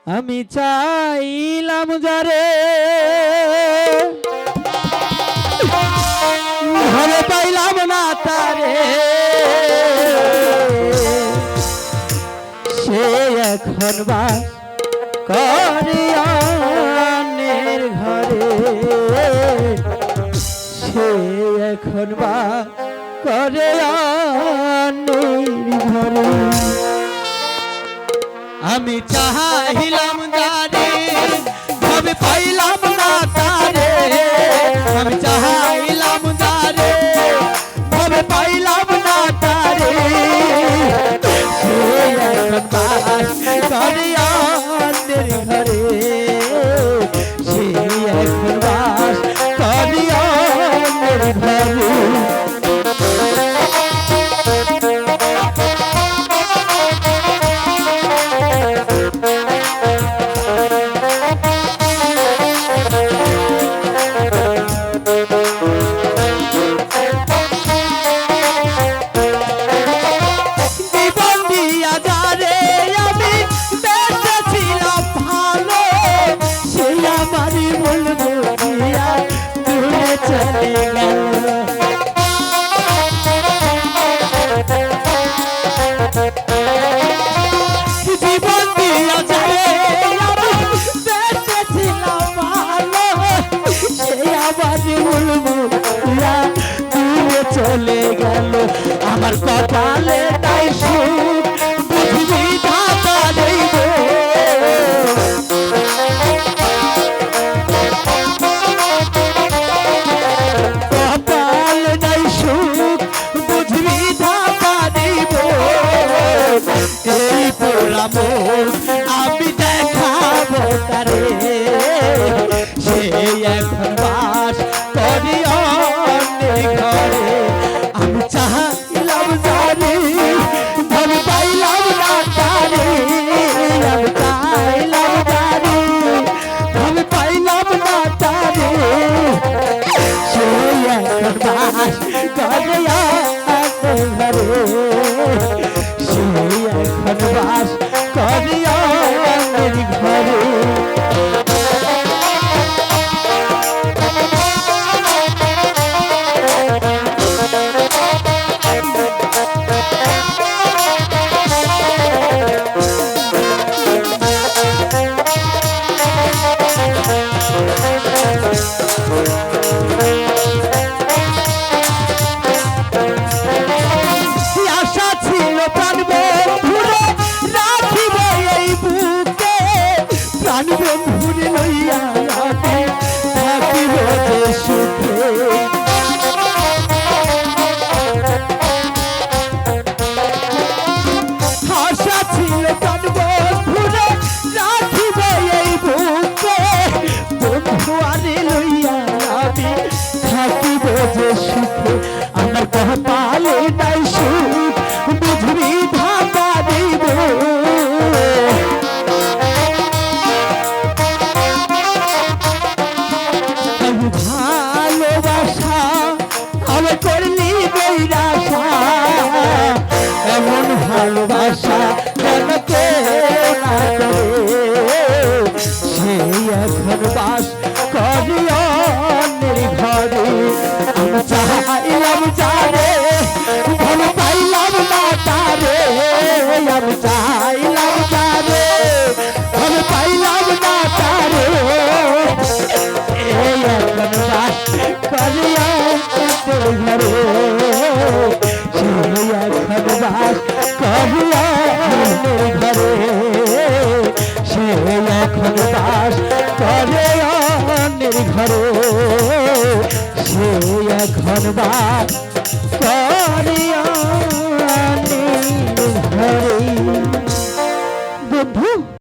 আমি চাইলাম যারে ঘরে পাইলাম না তারে, সে এখন বাস করে অন্যের ঘরে, সে এখন বাস করে অন্যের ঘরে। আমি চাইলাম যারে ভাবে পাইলাম না তারে, আমি চাইলাম যারে ভাবে পাইলাম না তারে, সে এখন বাস করে অন্যের ঘরে, সে এখন বাস করে অন্যের ঘরে। চলে গেল আমার কপালে তাই সুখ বুঝবি ধাতা দেব, কপালে তাই সুখ বুঝবি ধাতা দেব, এই পোড়া মন আমি দেখাবো তারে, সে এখন বাস করি অন্যের ঘরে। আমি চাইলাম যারে ভাবে পাইলাম না তারে, আমি চাইলাম যারে ভাবে পাইলাম না তারে, সে এখন বাস করে অন্যের ঘরে, সে এখন বাস করে অন্যের ঘরে। আমার কপালে তাই সুখ বুঝবি ধাতা দেব, ভালোবাসা আমি করলি বৈরাশা, এমন ভালোবাসা কেন কেউ না করে, সে এখন বাস করে অন্যের ঘরে। আমি চাইলাম যারে ভালো পাইলাম না তারে, আমি চাইলাম যারে ভালো পাইলাম না তারে, এই এখন বাস করে অন্যের ঘরে, সে এখন বাস করে অন্যের ঘরে, সে এখন বাস করে অন্যের ঘরে, সে এখন বাস করে।